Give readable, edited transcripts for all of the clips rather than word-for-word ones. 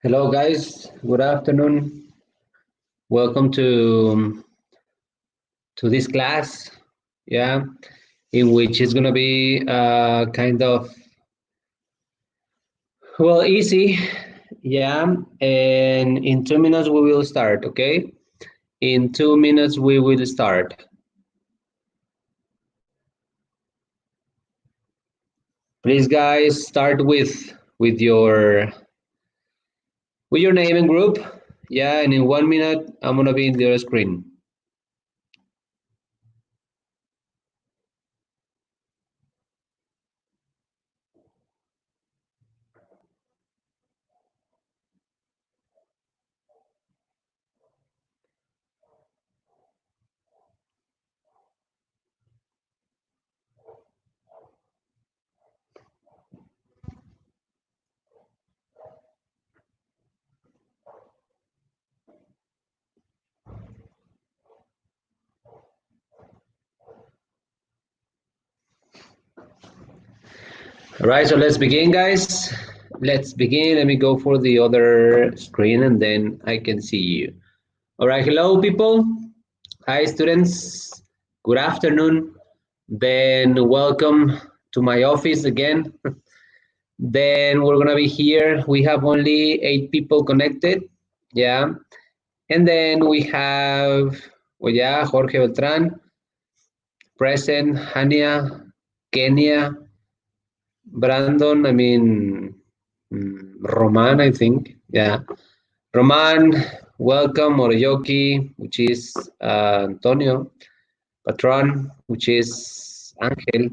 Hello, guys. Good afternoon. Welcome to this class. Yeah, in which is gonna be kind of easy. Yeah, and in 2 minutes we will start. Okay, in 2 minutes we will start. Please, guys, start with your name and group. Yeah, and in 1 minute I'm gonna be in the other screen. All right, so let's begin, guys. Let's begin. Let me go for the other screen and then I can see you. All right, hello, people. Hi, students. Good afternoon. Then welcome to my office again. Then we're gonna be here. We have only 8 people connected. Yeah. And then we have, well, yeah, Jorge Beltran, present, Hania, Kenya, Brandon, Roman, I think. Yeah. Roman, welcome. Moroyoki, which is Antonio. Patron, which is Angel.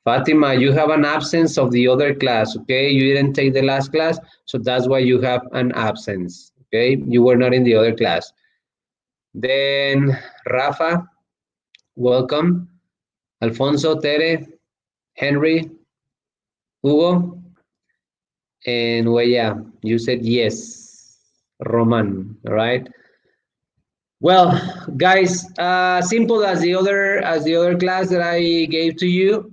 Fatima, you have an absence of the other class, okay? You didn't take the last class, so that's why you have an absence, okay? You were not in the other class. Then Rafa, welcome. Alfonso, Tere, Henry, Hugo, and well, yeah, you said yes, Roman. All right. Well, guys, simple as the other class that I gave to you.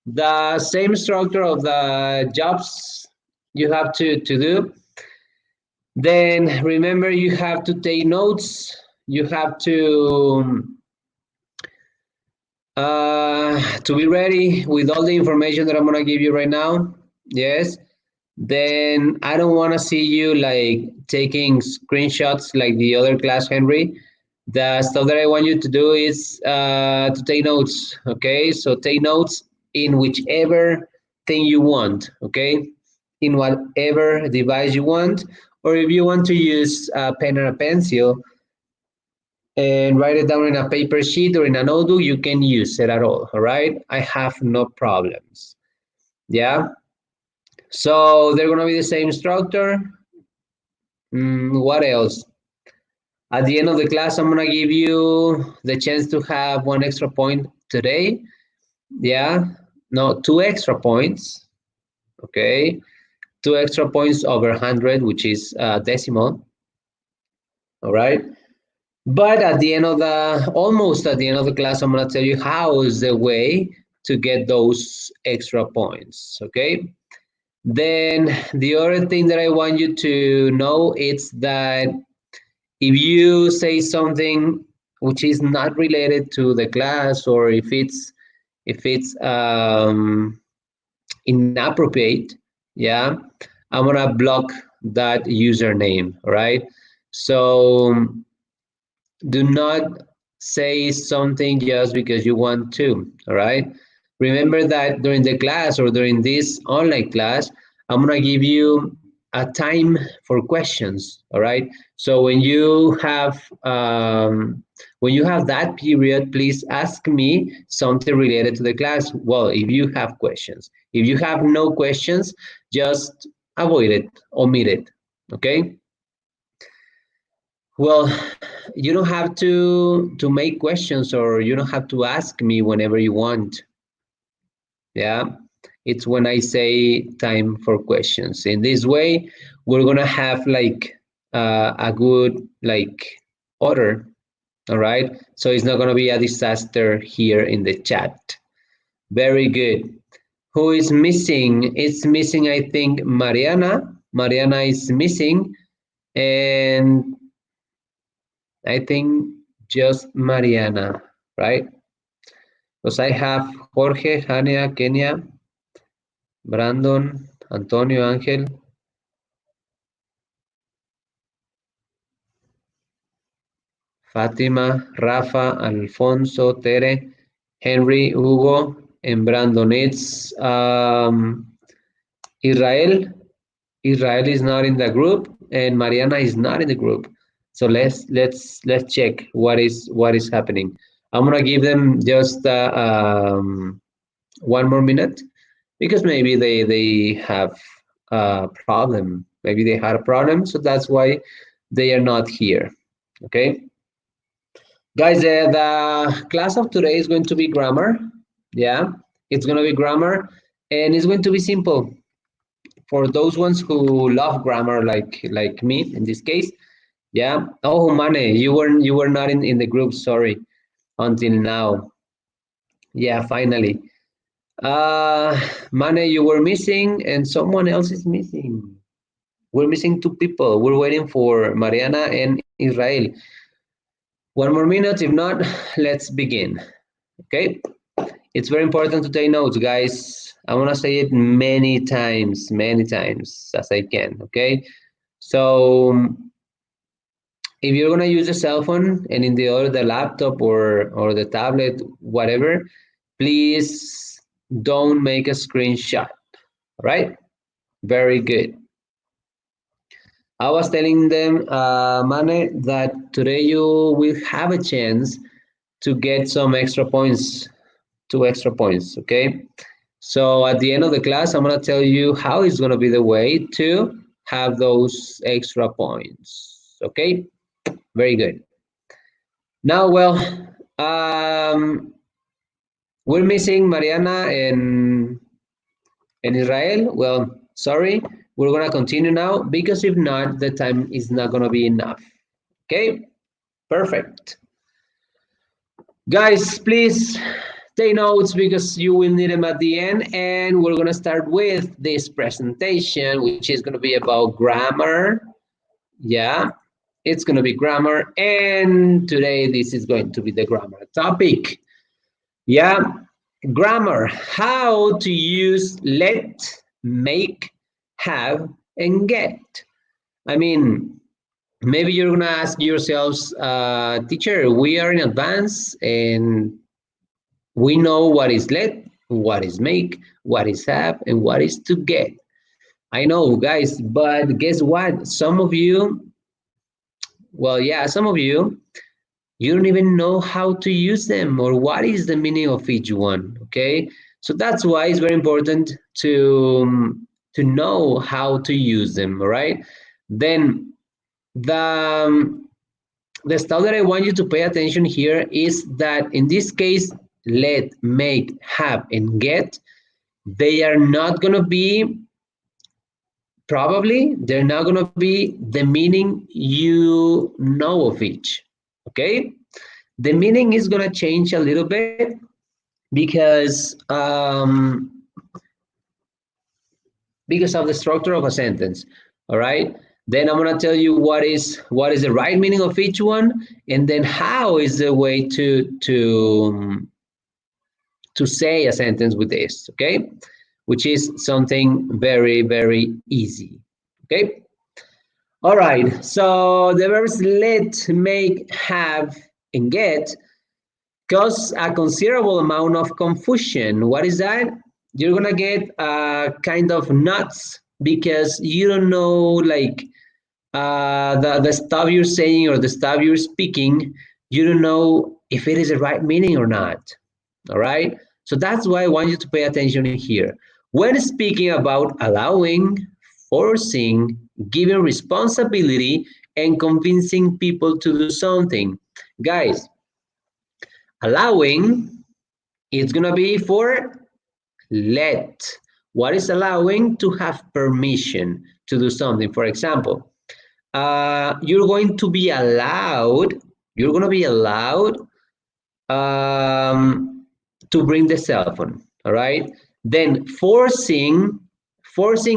The same structure of the jobs you have to do. Then remember, you have to take notes. You have to be ready with all the information that I'm gonna give you right now. Yes. Then I don't want to see you like taking screenshots like the other class, Henry. The stuff that I want you to do is to take notes. Okay, so take notes in whichever thing you want. Okay, in whatever device you want, or if you want to use a pen or a pencil and write it down in a paper sheet or in a notebook, you can use it at all. All right, I have no problems. Yeah. So they're gonna be the same structure. What else? At the end of the class, I'm gonna give you the chance to have one extra point today. Yeah, no, two extra points. Okay, two extra points over 100, which is decimal. All right. But at the end of the, almost at the end of the class, I'm gonna tell you how is the way to get those extra points. Okay. Then the other thing that I want you to know is that if you say something which is not related to the class, or if it's inappropriate, yeah, I'm gonna block that username. All right. So do not say something just because you want to. All right. Remember that during the class or during this online class, I'm going to give you a time for questions. All right. So when you have that period, please ask me something related to the class. Well, if you have questions, if you have no questions, just avoid it, omit it. Okay. Well, you don't have to make questions, or you don't have to ask me whenever you want. Yeah, it's when I say time for questions. In this way, we're gonna have like a good like order. All right, so it's not gonna be a disaster here in the chat. Very good. Who is missing? It's missing, I think, Mariana. Mariana is missing, and I think just Mariana, right? Because I have Jorge, Hania, Kenya, Brandon, Antonio, Ángel, Fátima, Rafa, Alfonso, Tere, Henry, Hugo, and Brandon. It's Israel. Israel is not in the group, and Mariana is not in the group. So let's check what is happening. I'm gonna give them just one more minute, because maybe they have a problem. Maybe they had a problem, so that's why they are not here. Okay, guys, the class of today is going to be grammar. Yeah, it's going to be grammar, and it's going to be simple for those ones who love grammar, like me in this case. Yeah. Oh, Mane, you were not in the group. Sorry, until now. Yeah, finally. Mane, you were missing, and someone else is missing. We're missing two people. We're waiting for Mariana and Israel. One more minute. If not, let's begin. Okay? It's very important to take notes, guys. I want to say it many times as I can. Okay? So if you're gonna use a cell phone, and in the other the laptop or the tablet, whatever, please don't make a screenshot. All right? Very good. I was telling them, Mane, that today you will have a chance to get some extra points, two extra points, okay? So at the end of the class, I'm gonna tell you how it's gonna be the way to have those extra points, okay? Very good. Now, well, um, we're missing Mariana and And Israel, well, sorry, we're gonna continue now because if not, the time is not gonna be enough. Okay, perfect. Guys, please take notes because you will need them at the end. And we're gonna start with this presentation, which is gonna be about grammar. Yeah, it's gonna be grammar. And today this is going to be the grammar topic. Yeah, grammar, how to use let, make, have, and get. I mean, maybe you're gonna ask yourselves, teacher, we are in advance and we know what is let, what is make, what is have, and what is to get. I know, guys, but guess what? Some of you, well, yeah, some of you don't even know how to use them or what is the meaning of each one. Okay, so that's why it's very important to know how to use them. All right, then the the stuff that I want you to pay attention here is that in this case, let, make, have, and get, they are not going to be, probably they're not going to be the meaning you know of each. Okay, the meaning is going to change a little bit because of the structure of a sentence. All right, then I'm going to tell you what is the right meaning of each one, and then how is the way to say a sentence with this. Okay, which is something very, very easy. Okay, all right, so the verbs let, make, have, and get cause a considerable amount of confusion. What is that? You're gonna get kind of nuts because you don't know, like, the stuff you're saying or the stuff you're speaking. You don't know if it is the right meaning or not. All right. So that's why I want you to pay attention here. When speaking about allowing, forcing, giving responsibility, and convincing people to do something, guys, allowing, it's gonna be for let. What is allowing? To have permission to do something. For example, you're going to be allowed, you're gonna be allowed to bring the cell phone. All right. Then forcing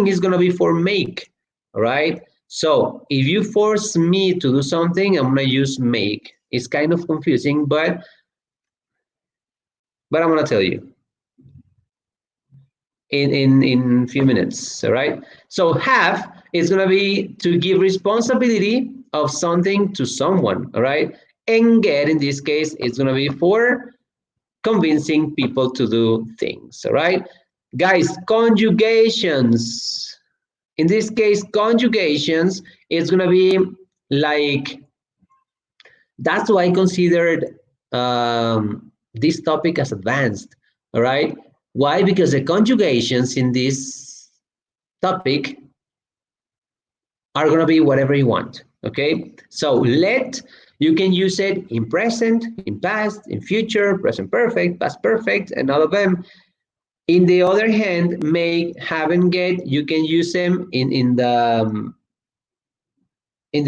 is gonna be for make. All right. So if you force me to do something, I'm gonna use make. It's kind of confusing, but I'm gonna tell you in few minutes. All right. So have is gonna be to give responsibility of something to someone. All right. And get in this case is gonna be for convincing people to do things. All right, guys. Conjugations. In this case, conjugations is gonna be like, that's why I considered this topic as advanced. All right. Why? Because the conjugations in this topic are going to be whatever you want. Okay. So let, you can use it in present, in past, in future, present perfect, past perfect, and all of them. In the other hand, make, have, and get, you can use them in the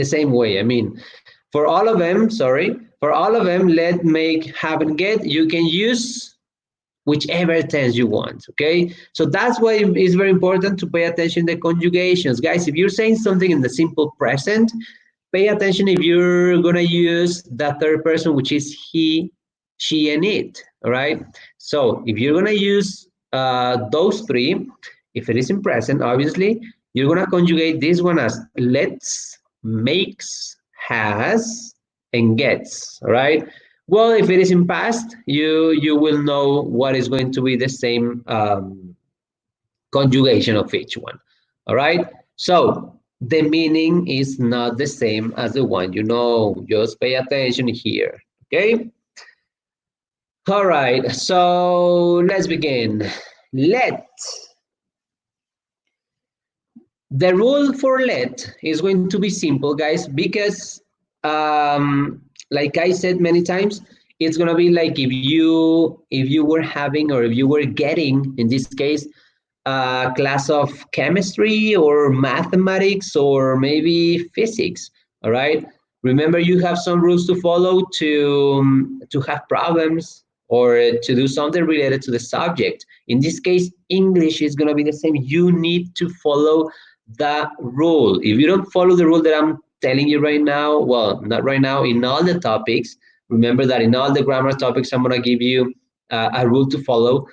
same way. I mean, for all of them, sorry, for all of them, let, make, have, and get, you can use whichever tense you want. Okay, so that's why it's very important to pay attention to conjugations, guys. If you're saying something in the simple present, pay attention if you're gonna use the third person, which is he, she, and it. All right, so if you're gonna use those three, if it is in present, obviously you're gonna conjugate this one as lets, makes, has, and gets. All right. Well, if it is in past, you will know what is going to be the same conjugation of each one. All right. So the meaning is not the same as the one you know. Just pay attention here. Okay. All right. So let's begin. Let. The rule for let is going to be simple, guys, because like I said many times, it's gonna be like if you were having, or if you were getting, in this case, a class of chemistry or mathematics or maybe physics. All right. Remember, you have some rules to follow to have problems or to do something related to the subject. In this case, English is going to be the same. You need to follow the rule. If you don't follow the rule that I'm telling you right now, well, not right now, in all the topics, remember that in all the grammar topics, I'm going to give you a rule to follow.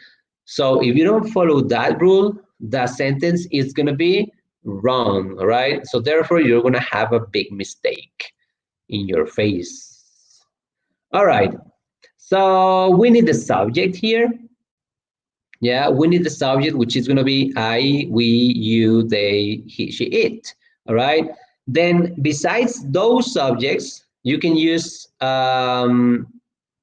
So if you don't follow that rule, the sentence is going to be wrong, all right? So therefore, you're going to have a big mistake in your face. All right, so we need the subject here. Yeah, we need the subject, which is going to be I, we, you, they, he, she, it. All right. Then besides those subjects, you can use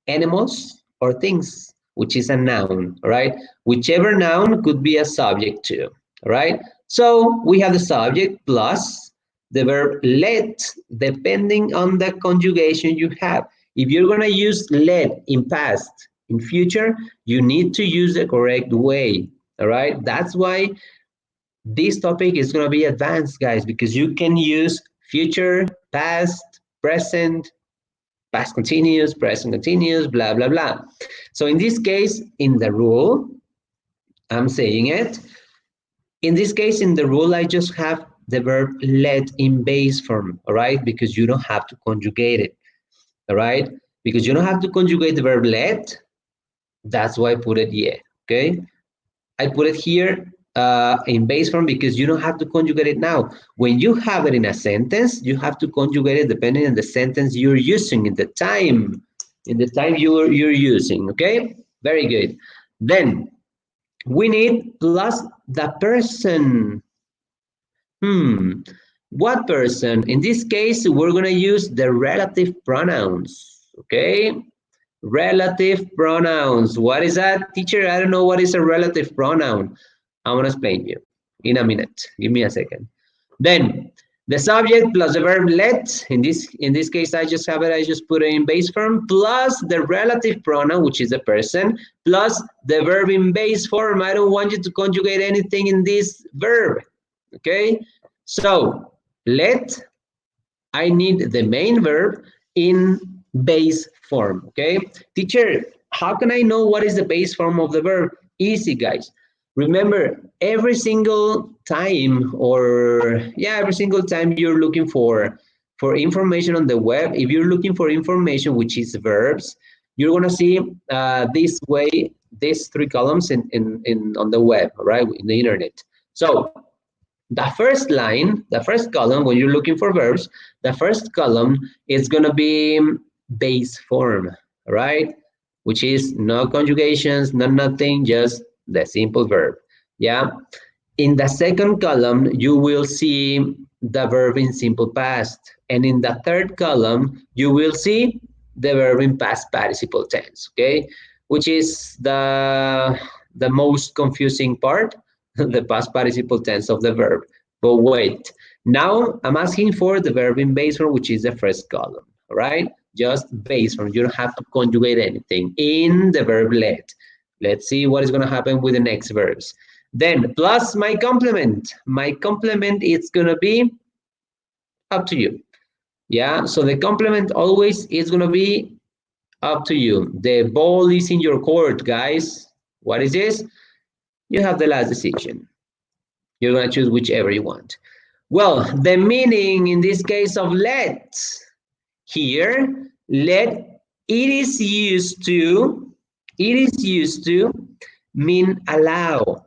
animals or things, which is a noun. All right. Whichever noun could be a subject too. All right. So we have the subject plus the verb let, depending on the conjugation you have. If you're going to use let in past, in future, you need to use the correct way. All right. That's why this topic is going to be advanced, guys, because you can use future, past, present, past continuous, present continuous, blah, blah, blah. So in this case, in the rule, I'm saying it. In this case, in the rule, I just have the verb let in base form, all right? Because you don't have to conjugate it, all right? Because you don't have to conjugate the verb let, that's why I put it here, okay? I put it here in base form because you don't have to conjugate it now. When you have it in a sentence, you have to conjugate it depending on the sentence you're using in the time you're using, okay? Very good. Then we need plus the person. What person? In this case, we're gonna use the relative pronouns, okay? Relative pronouns. What is that, teacher? I don't know what is a relative pronoun. I'm gonna explain you in a minute. Give me a second. Then the subject plus the verb let. In this case, I just have it. I just put it in base form plus the relative pronoun, which is the person, plus the verb in base form. I don't want you to conjugate anything in this verb. Okay. So let. I need the main verb in base form, okay? Teacher, how can I know what is the base form of the verb? Easy, guys. Remember, every single time every single time you're looking for information on the web, if you're looking for information, which is verbs, you're gonna see this way, these three columns on the web, right, in the internet. So the first line, the first column, when you're looking for verbs, the first column is going to be base form, right? Which is no conjugations, no nothing, just the simple verb. Yeah. In the second column, you will see the verb in simple past. And in the third column, you will see the verb in past participle tense, okay? Which is the most confusing part, the past participle tense of the verb. But wait, now I'm asking for the verb in base form, which is the first column, all right? Just base form, you don't have to conjugate anything in the verb let. Let's see what is gonna happen with the next verbs. Then plus my complement. My complement is gonna be up to you. Yeah, so the complement always is gonna be up to you. The ball is in your court, guys. What is this? You have the last decision. You're gonna choose whichever you want. Well, the meaning in this case of let, here, let, it is used to mean allow,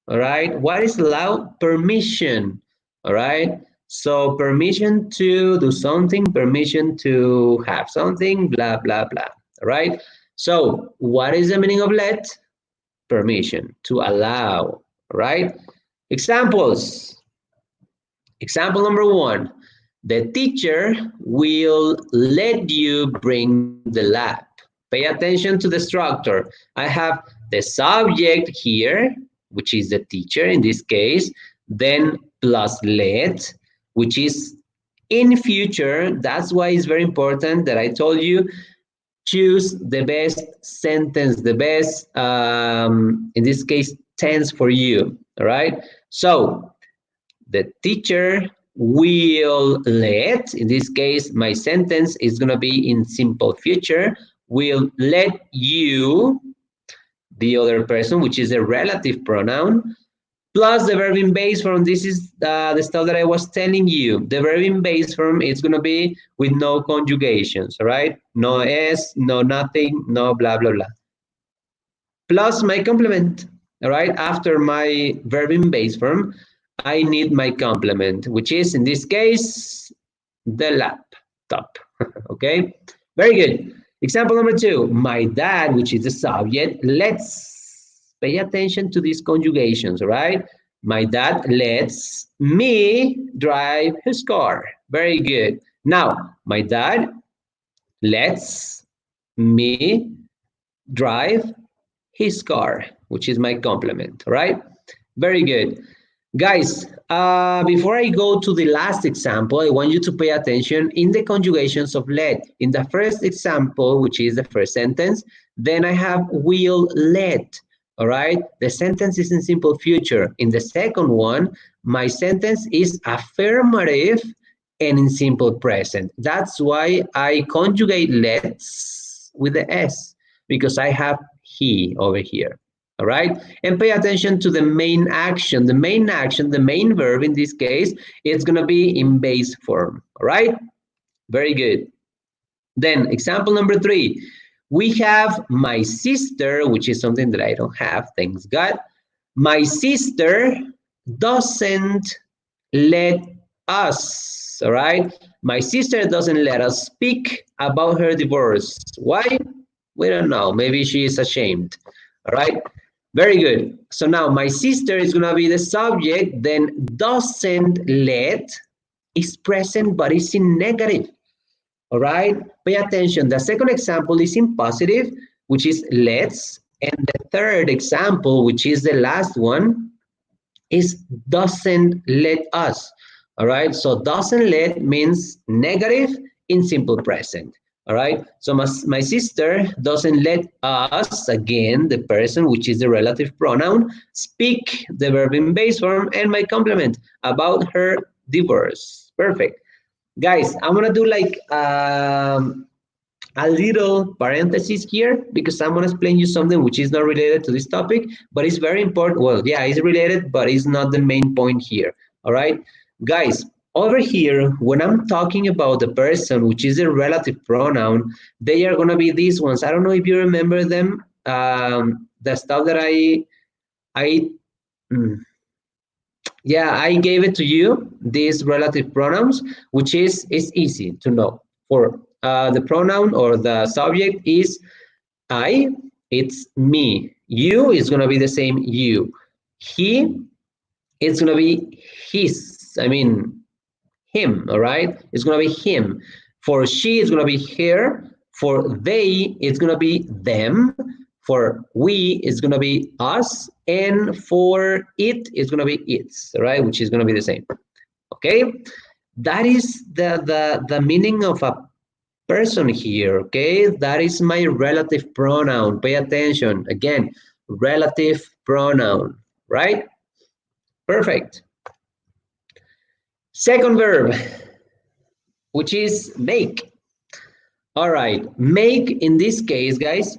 all right? What is allow? Permission, all right? So permission to do something, permission to have something, blah, blah, blah, all right? So what is the meaning of let? Permission, to allow, right? Examples. Example number one, the teacher will let you bring the lab. Pay attention to the structure. I have the subject here, which is the teacher in this case, then plus let, which is in future. That's why it's very important that I told you, choose the best sentence, the best, in this case, tense for you, all right? So the teacher will let, in this case, my sentence is gonna be in simple future, will let you, the other person, which is a relative pronoun, plus the verb in base form. This is the stuff that I was telling you. The verb in base form is going to be with no conjugations, all right? No s, no nothing, no blah, blah, blah. Plus my complement, all right? After my verb in base form, I need my complement, which is, in this case, the laptop, okay? Very good. Example number 2, my dad, which is the subject. Let's pay attention to these conjugations, all right? My dad lets me drive his car. Very good. Now, my dad lets me drive his car, which is my complement, all right? Very good. Guys, before I go to the last example, I want you to pay attention in the conjugations of let. In the first example, which is the first sentence, then I have will let, all right? The sentence is in simple future. In the second one, my sentence is affirmative and in simple present. That's why I conjugate let's with the S, because I have he over here. All right, and pay attention to the main action. The main action, the main verb in this case, it's going to be in base form. All right, very good. Then example number 3, we have my sister, which is something that I don't have, thanks God. My sister doesn't let us, all right? My sister doesn't let us speak about her divorce. Why? We don't know. Maybe she is ashamed, all right? Very good. So now my sister is going to be the subject, then doesn't let is present, but it's in negative. All right? Pay attention. The second example is in positive, which is let's. And the third example, which is the last one, is doesn't let us. All right? So doesn't let means negative in simple present. All right, so my sister doesn't let us, again, the person, which is the relative pronoun, speak, the verb in base form, and my complement about her divorce. Perfect. Guys, I'm going to do like a little parenthesis here because I'm going to explain you something which is not related to this topic, but it's very important. Well, yeah, it's related, but it's not the main point here. All right, guys. Over here, when I'm talking about the person, which is a relative pronoun, they are going to be these ones. I don't know if you remember them. The stuff that yeah, I gave it to you, these relative pronouns, which is easy to know. For the pronoun or the subject is I, it's me. You is going to be the same you. He, it's going to be his. I mean, him, all right? It's going to be him. For she, it's going to be her. For they, it's going to be them. For we, it's going to be us. And for it, it's going to be its, all right? Which is going to be the same, okay? That is the meaning of a person here, okay? That is my relative pronoun. Pay attention. Again, relative pronoun, right? Perfect. Second verb, which is make. All right, make in this case, guys,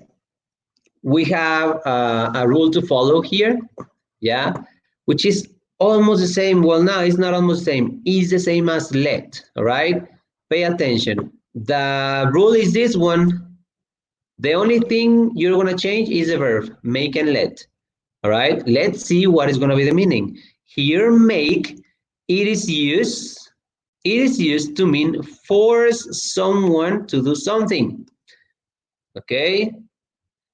we have a rule to follow here, yeah, which is almost the same. Well, no, it's not almost the same. It's the same as let, all right? Pay attention. The rule is this one. The only thing you're going to change is the verb, make and let, all right? Let's see what is going to be the meaning. Here, make, it is used to mean force someone to do something, okay?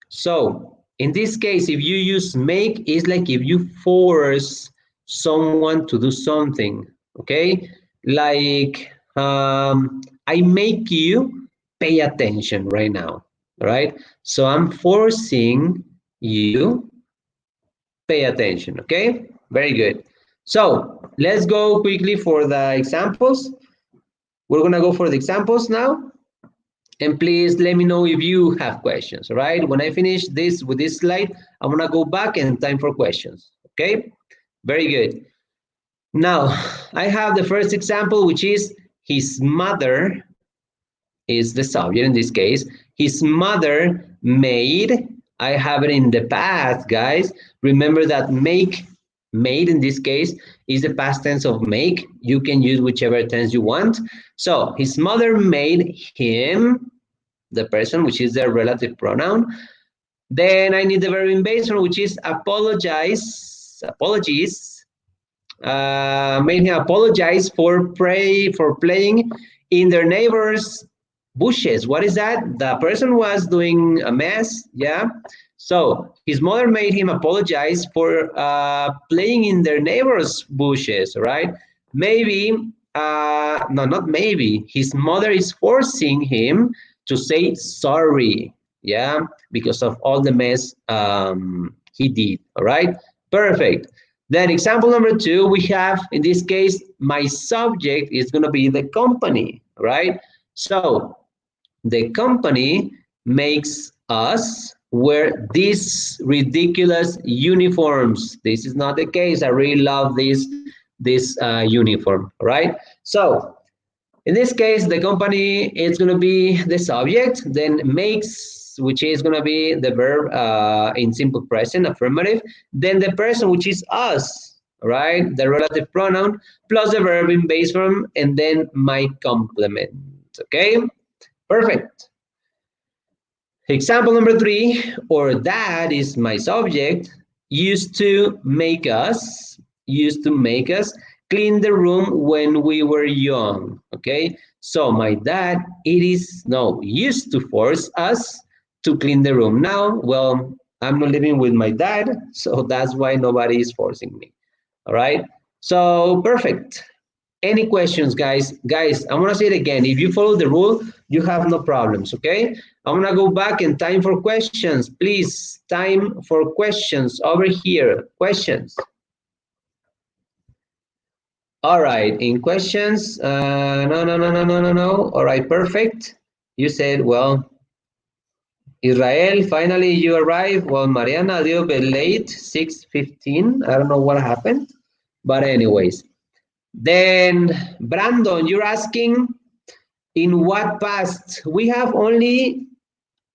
So in this case, if you use make, it's like if you force someone to do something, okay? Like, I make you pay attention right now, all right? So I'm forcing you pay attention, okay? Very good. So let's go quickly for the examples. We're gonna go for the examples now. And please let me know if you have questions, all right? When I finish this with this slide, I'm gonna go back and time for questions, okay? Very good. Now, I have the first example, which is his mother is the subject in this case. His mother made, I have it in the past, guys. Remember that made in this case is the past tense of make. You can use whichever tense you want. So his mother made him, the person, which is the relative pronoun. Then I need the verb in base form, which is apologies, made him apologize for playing in their neighbor's bushes. What is that? The person was doing a mess, yeah? So his mother made him apologize for playing in their neighbor's bushes, right? Maybe, no, not maybe. His mother is forcing him to say sorry, yeah? Because of all the mess he did, all right? Perfect. Then example number 2, we have, in this case, my subject is going to be the company, right? So the company makes us wear these ridiculous uniforms. This is not the case. I really love this uniform, right? So in this case, the company is going to be the subject, then makes, which is going to be the verb in simple present, affirmative, then the person, which is us, right? The relative pronoun, plus the verb in base form, and then my complement, okay? Perfect. Example number 3, or that is my subject, used to make us clean the room when we were young, okay? So my dad, used to force us to clean the room. Now, well, I'm not living with my dad, so that's why nobody is forcing me, all right? So perfect. Any questions, guys? Guys, I'm gonna say it again. If you follow the rule, you have no problems, okay? I'm gonna go back and time for questions. Please, time for questions over here. Questions. All right, in questions, no. All right, perfect. You said, well, Israel, finally you arrived. Well, Mariana, a little bit late, 6:15. I don't know what happened, but anyways. Then, Brandon, you're asking, in what past? We have only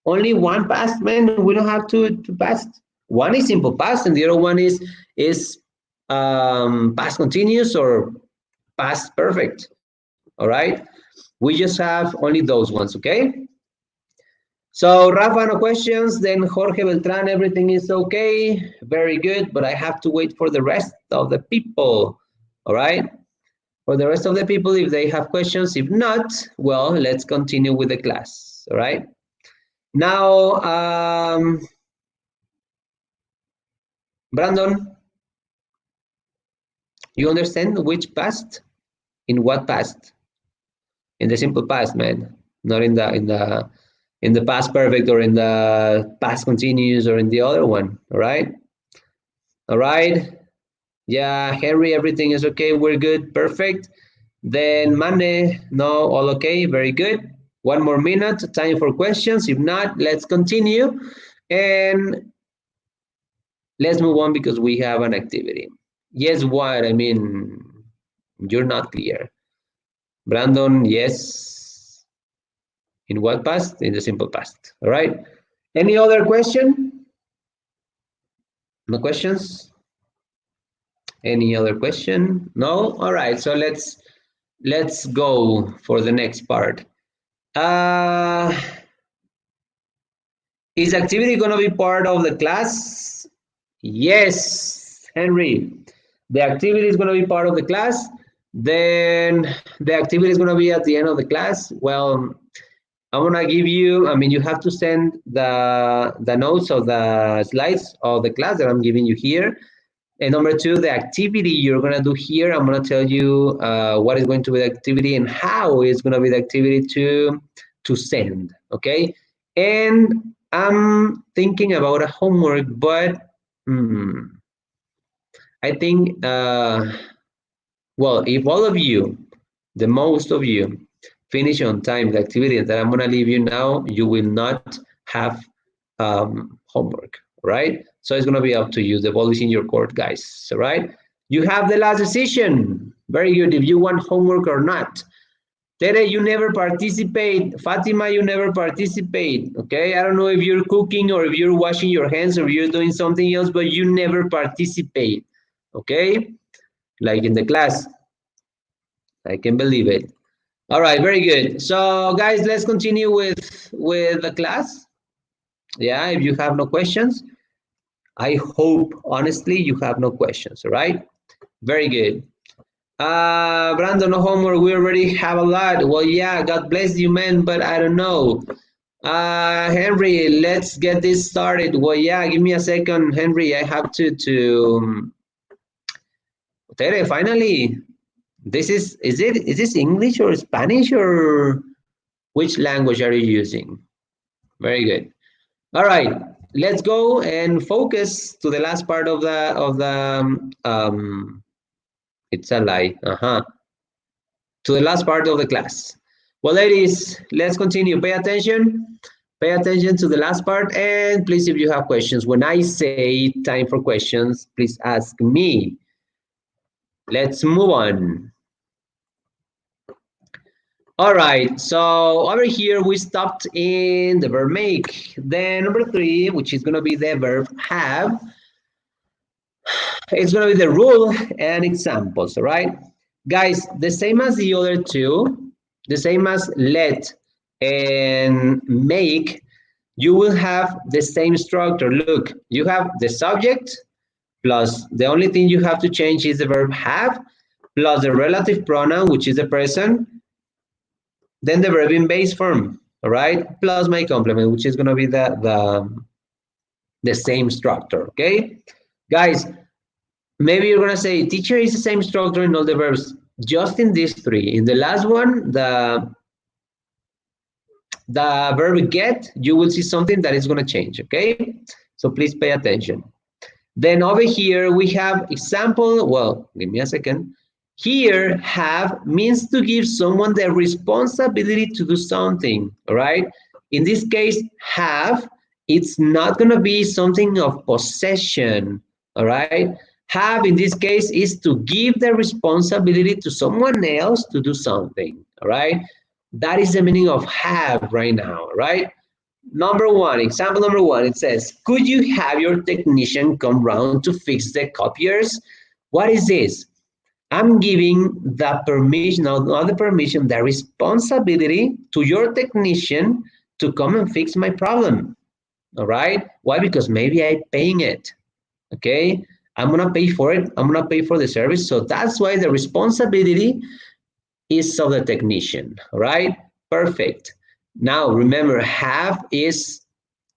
one past, man. We don't have to past. One is simple past, and the other one is past continuous or past perfect. All right. We just have only those ones. Okay. So Rafa, no questions. Then Jorge Beltran, everything is okay. Very good. But I have to wait for the rest of the people. All right. For the rest of the people, if they have questions. If not, well, let's continue with the class. All right. Now, Brandon, you understand which past? In what past? In the simple past, man. Not in the past perfect or in the past continuous or in the other one. All right. All right. Yeah, Henry, everything is okay. We're good. Perfect. Then Monday, no, all okay. Very good. One more minute. Time for questions. If not, let's continue. And let's move on because we have an activity. Yes, what? I mean, you're not clear. Brandon, yes. In what past? In the simple past. All right. Any other question? No questions? Any other question? No? All right. So let's go for the next part. Is activity going to be part of the class? Yes, Henry. The activity is going to be part of the class. Then the activity is going to be at the end of the class. Well, I'm going to give you, I mean, you have to send the notes of the slides of the class that I'm giving you here. And number 2, the activity you're going to do here, I'm going to tell you what is going to be the activity and how it's going to be the activity to send, okay? And I'm thinking about a homework, but I think, well, if all of you, the most of you, finish on time the activity that I'm gonna leave you now, you will not have homework, right? So it's gonna be up to you. The ball is in your court, guys. All right. You have the last decision. Very good. If you want homework or not. Tere, you never participate. Fatima, you never participate. Okay, I don't know if you're cooking or if you're washing your hands or you're doing something else, but you never participate. Okay, like in the class. I can believe it. All right, very good. So, guys, let's continue with the class. Yeah, if you have no questions, I hope honestly you have no questions. All right, very good. Brandon, no homework. We already have a lot. Well, yeah, God bless you, man, but I don't know. Henry, let's get this started. Well, yeah, give me a second, Henry. I have to Tere, finally, is this English or Spanish or which language are you using? Very good. All right, let's go and focus to the last part of the it's a lie. To the last part of the class. Well, ladies, let's continue. Pay attention. Pay attention to the last part. And please, if you have questions, when I say time for questions, please ask me. Let's move on. All right, so over here we stopped in the verb make. Then number 3, which is going to be the verb have, it's going to be the rule and examples, all right? Guys, the same as the other two, the same as let and make, you will have the same structure. Look, you have the subject plus the only thing you have to change is the verb have plus the relative pronoun, which is the present, then the verb in base form, all right? Plus my complement, which is going to be the same structure, okay? Guys, maybe you're gonna say, teacher, is the same structure in all the verbs. Just in these 3. In the last one, the verb get, you will see something that is gonna change, okay? So please pay attention. Then over here, we have example. Well, give me a second. Here, have means to give someone the responsibility to do something, all right? In this case, have, it's not gonna be something of possession, all right? Have in this case is to give the responsibility to someone else to do something, all right? That is the meaning of have right now, right? Number 1, example number 1, it says, could you have your technician come round to fix the copiers? What is this? I'm giving the permission, not the permission, the responsibility to your technician to come and fix my problem, all right? Why? Because maybe I'm paying it, okay? I'm gonna pay for it. I'm gonna pay for the service. So that's why the responsibility is of the technician, all right? Perfect. Now, remember, have is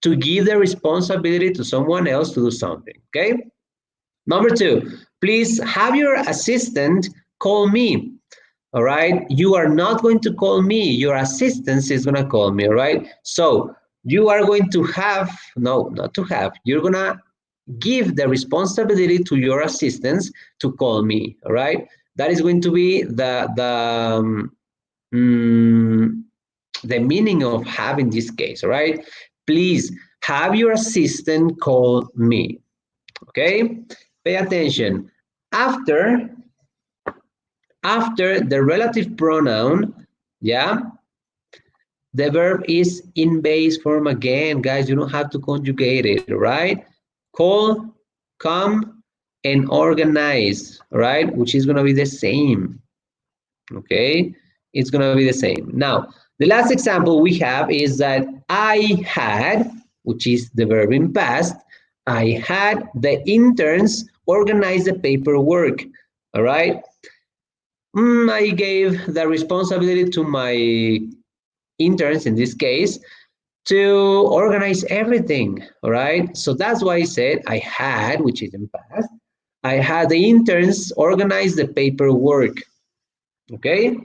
to give the responsibility to someone else to do something, okay? Number 2, please have your assistant call me, all right? You are not going to call me. Your assistant is going to call me, all right? So you are going to have, no, not to have, you're going to give the responsibility to your assistants to call me, all right? That is going to be the meaning of have in this case, all right? Please have your assistant call me, okay? Pay attention. After the relative pronoun, yeah, the verb is in base form again, guys. You don't have to conjugate it, right? Call, come, and organize, right? Which is going to be the same, okay? It's going to be the same. Now, the last example we have is that I had, which is the verb in past, I had the interns organize the paperwork, all right? I gave the responsibility to my interns, in this case, to organize everything, all right? So that's why I said I had, which is in past, I had the interns organize the paperwork, okay?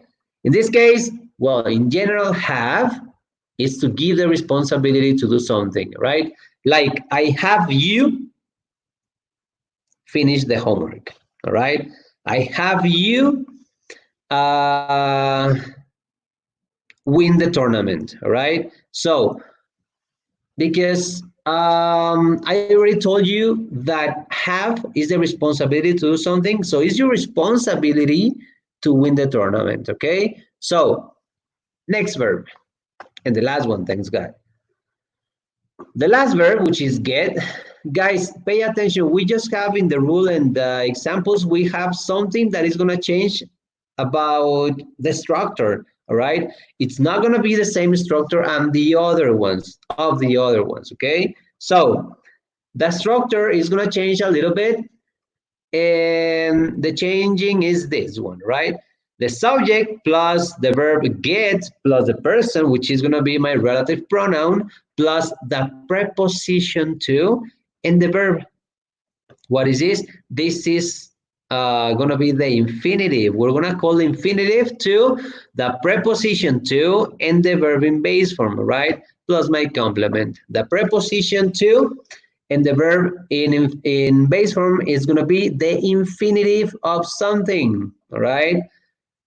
In this case, well, in general, have is to give the responsibility to do something, right? Like, I have you finish the homework, all right? I have you win the tournament, all right? So, because I already told you that have is the responsibility to do something. So it's your responsibility to win the tournament, okay? So next verb, and the last one, thanks God. The last verb, which is get, guys, pay attention. We just have in the rule and the examples, we have something that is gonna change about the structure, all right? It's not gonna be the same structure and the other ones, okay? So the structure is gonna change a little bit, and the changing is this one, right? The subject plus the verb get plus the person, which is going to be my relative pronoun, plus the preposition to and the verb. What is this? This is going to be the infinitive. We're going to call infinitive to the preposition to and the verb in base form, right? Plus my complement. The preposition to and the verb in base form is going to be the infinitive of something, all right?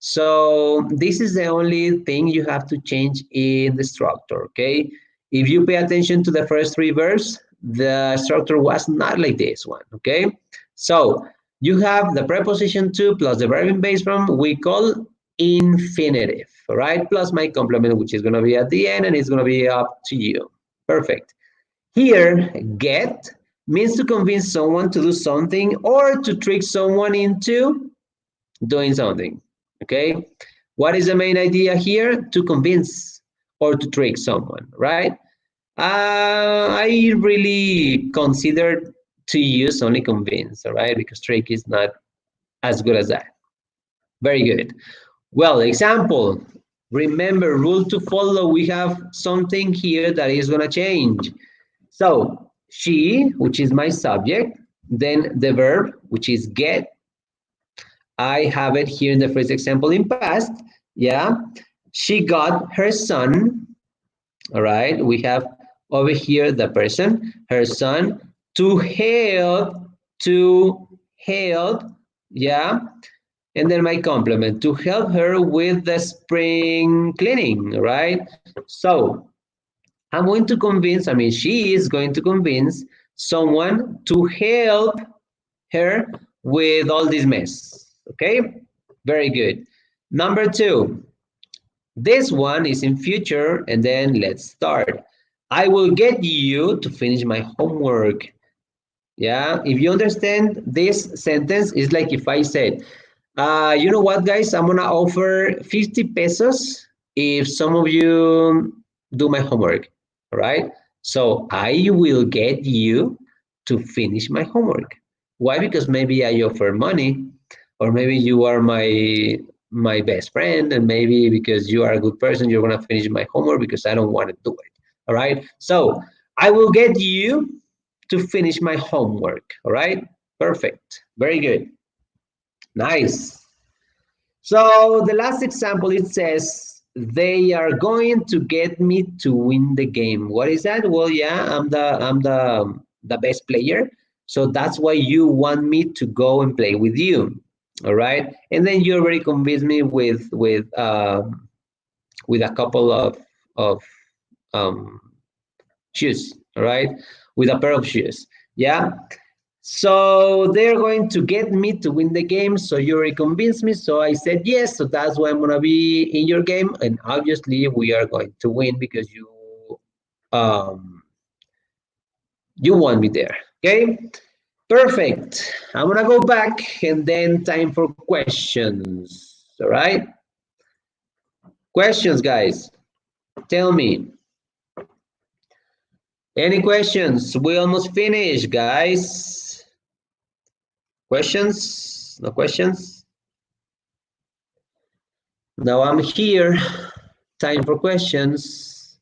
So this is the only thing you have to change in the structure, okay? If you pay attention to the first three verbs, the structure was not like this one, okay? So you have the preposition to plus the verb in base form, we call infinitive, all right? Plus my complement, which is going to be at the end, and it's going to be up to you. Perfect. Here, get means to convince someone to do something or to trick someone into doing something, okay? What is the main idea here? To convince or to trick someone, right? I really consider to use only convince, all right? Because trick is not as good as that. Very good. Well, example, remember, rule to follow, we have something here that is gonna change. So, she, which is my subject, then the verb, which is get. I have it here in the first example in past, yeah. She got her son, all right? We have over here the person, her son, to help, yeah? And then my complement, to help her with the spring cleaning, right? So I'm going to convince, I mean, she is going to convince someone to help her with all this mess, okay? Very good. Number two, this one is in future, and then let's start. I will get you to finish my homework. Yeah, if you understand this sentence, it's like if I said, you know what, guys, I'm gonna offer 50 pesos if some of you do my homework, all right? So I will get you to finish my homework. Why? Because maybe I offer money, or maybe you are my best friend, and maybe because you are a good person, you're gonna finish my homework because I don't want to do it. All right. So I will get you to finish my homework. All right. Perfect. Very good. Nice. So the last example, it says they are going to get me to win the game. What is that? Well, yeah, I'm the best player. So that's why you want me to go and play with you. All right. And then you already convinced me with a couple of um, shoes. All right. With a pair of shoes. Yeah. So they're going to get me to win the game. So you already convinced me. So I said yes. So that's why I'm gonna be in your game. And obviously we are going to win because um you want me there. Okay. Perfect. I'm gonna go back and then time for questions. All right. Questions, guys. Tell me. Any questions? We almost finished, guys. Questions? No questions? Now I'm here. Time for questions.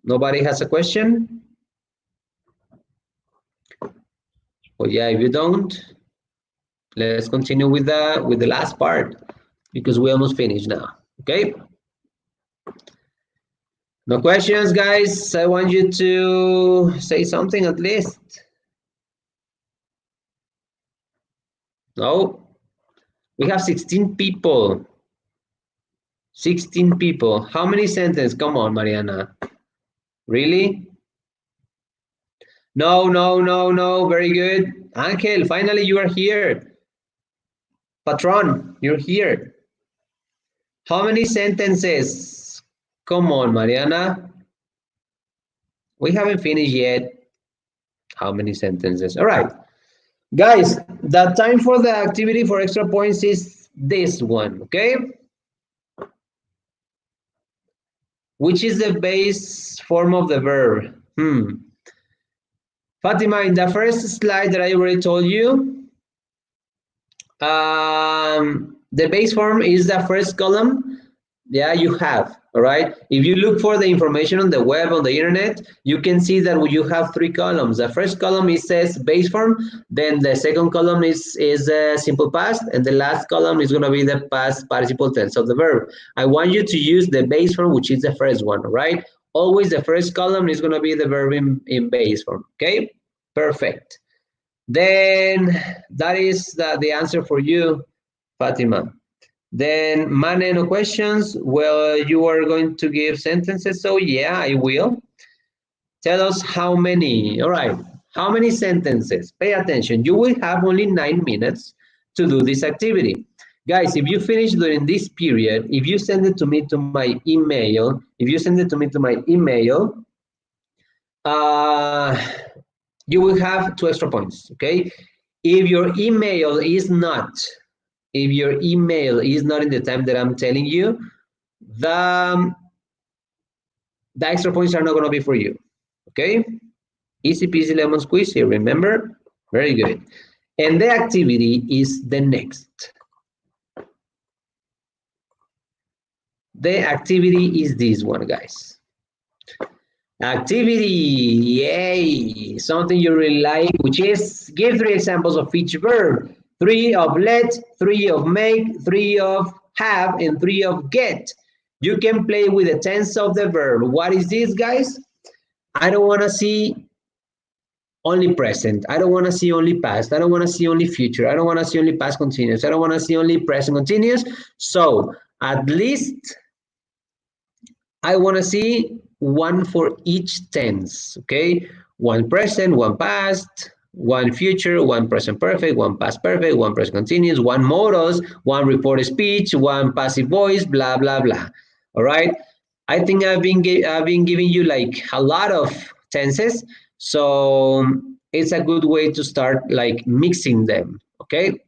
Nobody has a question? Well, yeah, if you don't, let's continue with the last part because we almost finished now. Okay? No questions, guys. I want you to say something at least. No? We have 16 people. 16 people. How many sentences? Come on, Mariana. Really? No, no, no, no. Very good. Angel, finally you are here. Patron, you're here. How many sentences? Come on, Mariana. We haven't finished yet. How many sentences? All right. Guys, the time for the activity for extra points is this one, okay? Which is the base form of the verb? Fatima, in the first slide that I already told you, the base form is the first column. Yeah, you have, all right? If you look for the information on the web, on the internet, you can see that you have three columns. The first column is says base form, then the second column is simple past, and the last column is gonna be the past participle tense of the verb. I want you to use the base form, which is the first one, all right? Always the first column is gonna be the verb in base form, okay? Perfect. Then that is the answer for you, Fatima. Then, Mane, no questions? Well, you are going to give sentences, so yeah, I will. Tell us how many. All right, how many sentences? Pay attention. You will have only 9 minutes to do this activity. Guys, if you finish during this period, if you send it to me to my email, uh, you will have 2 extra points, okay? If your email is not in the time that I'm telling you, the extra points are not going to be for you, okay? Easy peasy lemon squeezy, remember? Very good. And the activity is the next. The activity is this one, guys. Activity, yay, something you really like, which is give 3 examples of each verb. 3 of let, 3 of make, 3 of have, and 3 of get. You can play with the tense of the verb. What is this, guys? I don't want to see only present. I don't want to see only past. I don't want to see only future. I don't want to see only past continuous. I don't want to see only present continuous. So at least I want to see one for each tense, okay? One present, one past, one future, one present perfect, one past perfect, one present continuous, one modus, one reported speech, one passive voice, blah, blah, blah. All right? I think I've been giving you like a lot of tenses, so it's a good way to start like mixing them, okay?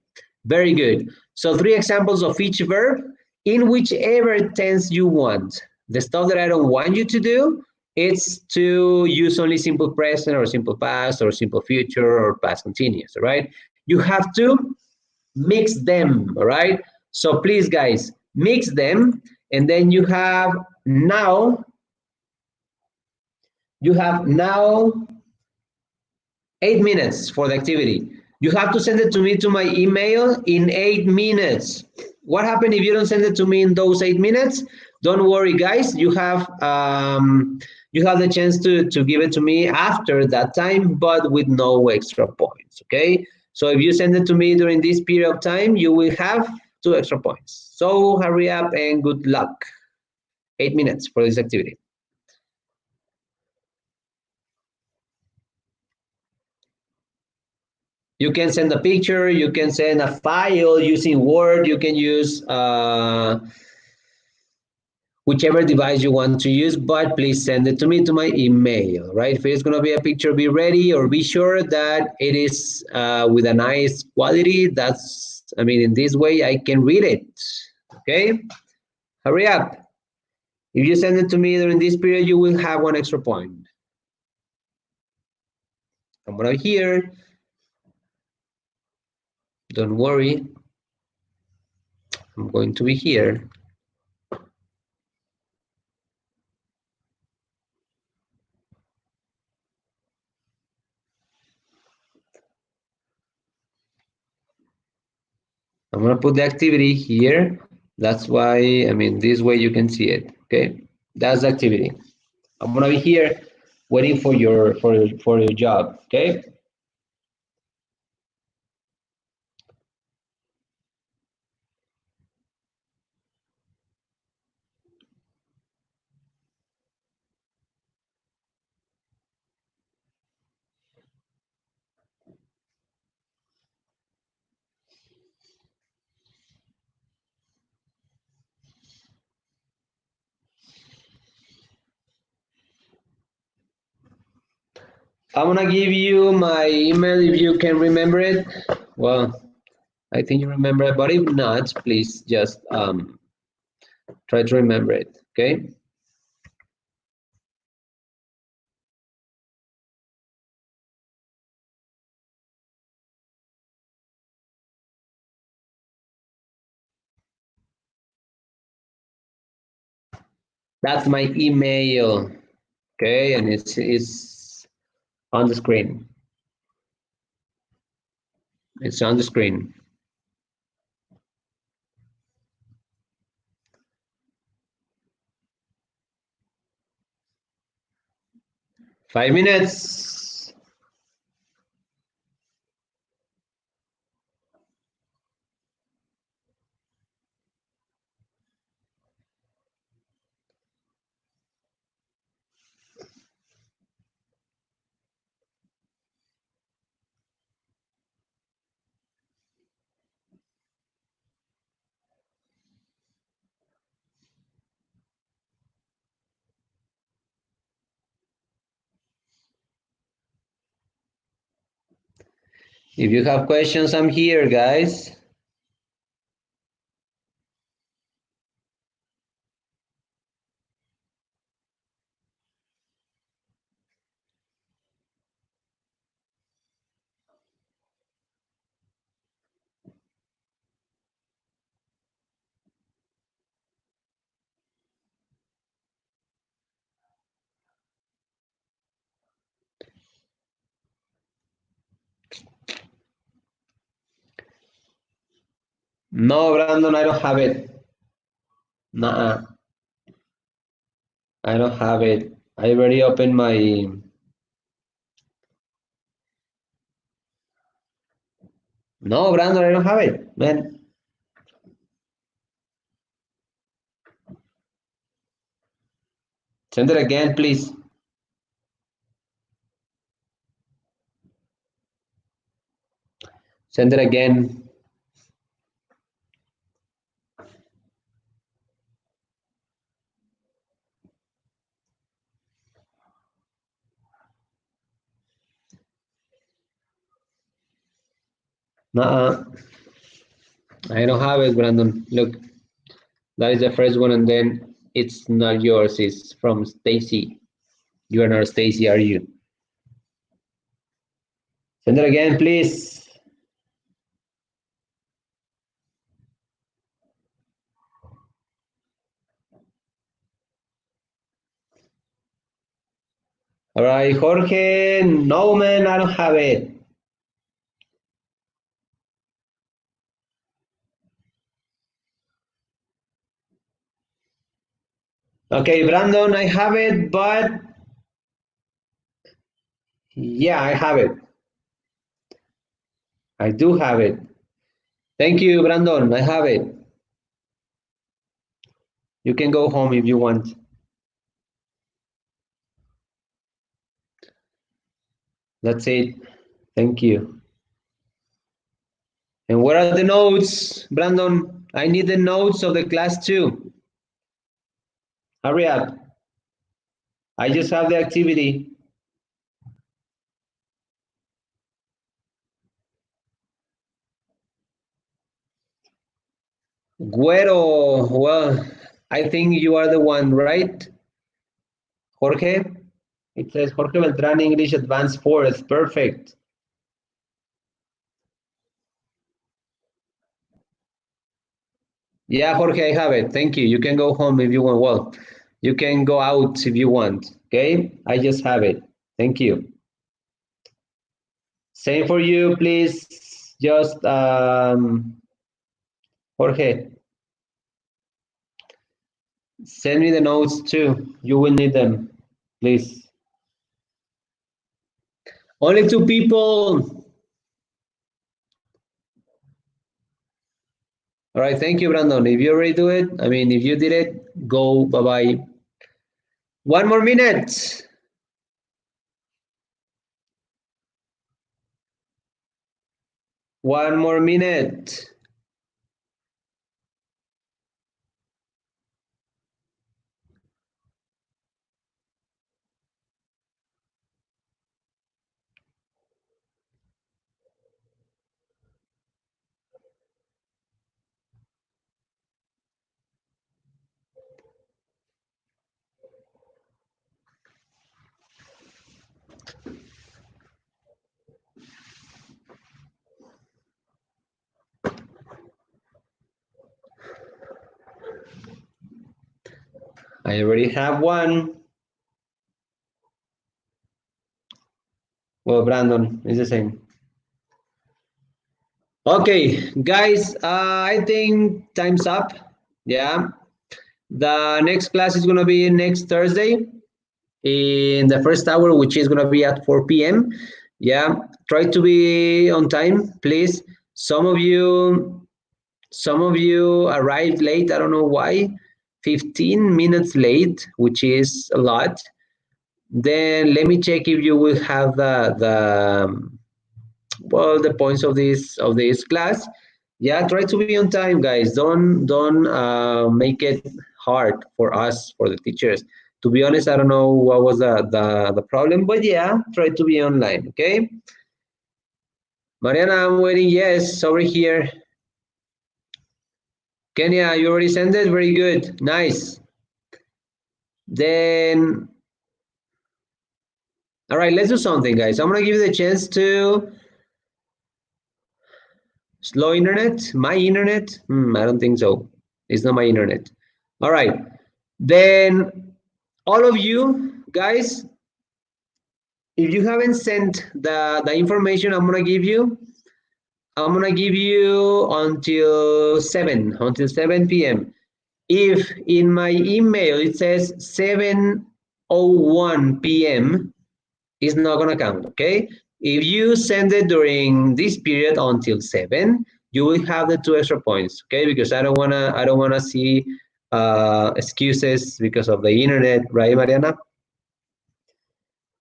Very good. So 3 examples of each verb in whichever tense you want. The stuff that I don't want you to do, it's to use only simple present or simple past or simple future or past continuous, all right? You have to mix them, all right? So please, guys, mix them, and then you have now 8 minutes for the activity. You have to send it to me to my email in 8 minutes. What happened if you don't send it to me in those 8 minutes? Don't worry, guys. You have the chance to give it to me after that time, but with no extra points, okay? So if you send it to me during this period of time, you will have 2 extra points. So hurry up and good luck. 8 minutes for this activity. You can send a picture, you can send a file using Word, you can use whichever device you want to use, but please send it to me to my email, right? If it's gonna be a picture, be ready or be sure that it is with a nice quality. In this way I can read it, okay? Hurry up. If you send it to me during this period, you will have 1 extra point. I'm gonna be here. Don't worry. I'm going to be here. I'm gonna put the activity here. That's why, this way you can see it, okay? That's the activity. I'm gonna be here waiting for your job, okay? I'm gonna give you my email if you can remember it. Well, I think you remember it, but if not, please just try to remember it. Okay. That's my email. Okay, and it's on the screen. It's on the screen. Five minutes. If you have questions, I'm here, guys. No, Brandon, I don't have it. Nah, I don't have it. I already opened my. No, Brandon, I don't have it, man. Send it again, please. Send it again. Nah, I don't have it, Brandon. Look, that is the first one, and then it's not yours. It's from Stacy. You are not Stacy, are you? Send it again, please. All right, Jorge. No, man, I don't have it. Okay, Brandon, I have it, but yeah, I have it. I do have it. Thank you, Brandon. I have it. You can go home if you want. That's it. Thank you. And where are the notes, Brandon? I need the notes of the class too. Hurry up. I just have the activity. Guero, well, I think you are the one, right? Jorge? It says Jorge Beltran, English Advanced Fourth. Perfect. Yeah, Jorge, I have it. Thank you. You can go home if you want. Well, you can go out if you want. Okay? I just have it. Thank you. Same for you, please. Just Jorge, send me the notes too. You will need them, please. Only two people. All right, thank you, Brandon. If you already do it, I mean, if you did it, go. Bye bye. One more minute. One more minute. I already have one. Well, Brandon is the same. Okay, guys, I think time's up. Yeah. The next class is going to be next Thursday in the first hour, which is going to be at 4 p.m. Yeah. Try to be on time, please. Some of you Some of you arrived late. I don't know why. 15 minutes late, which is a lot. Then let me check if you will have the points of this class. Yeah, try to be on time, guys. Don't make it hard for us, for the teachers. To be honest, I don't know what was the problem, but yeah, try to be online. Okay, Mariana, I'm waiting. Yes, over here. Kenya, you already sent it? Very good. Nice. Then, all right, let's do something, guys. I'm going to give you the chance to slow internet. My internet? I don't think so. It's not my internet. All right. Then, all of you, guys, if you haven't sent the information I'm going to give you, I'm going to give you until 7 p.m. If in my email it says 7:01 p.m., it's not gonna count, okay? If you send it during this period until 7, you will have the 2 extra points, okay? Because I don't wanna see excuses because of the internet, right, Mariana?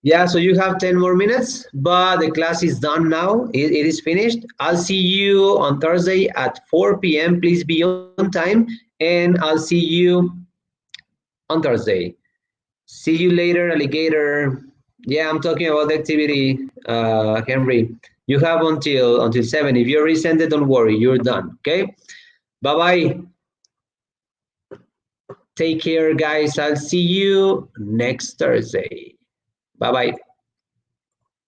Yeah, so you have 10 more minutes, but the class is done now. It is finished. I'll see you on Thursday at 4 p.m. Please be on time, and I'll see you on Thursday. See you later, alligator. Yeah, I'm talking about the activity, Henry. You have until 7. If you already sent it, don't worry, you're done. Okay. Bye bye. Take care, guys. I'll see you next Thursday. Bye bye.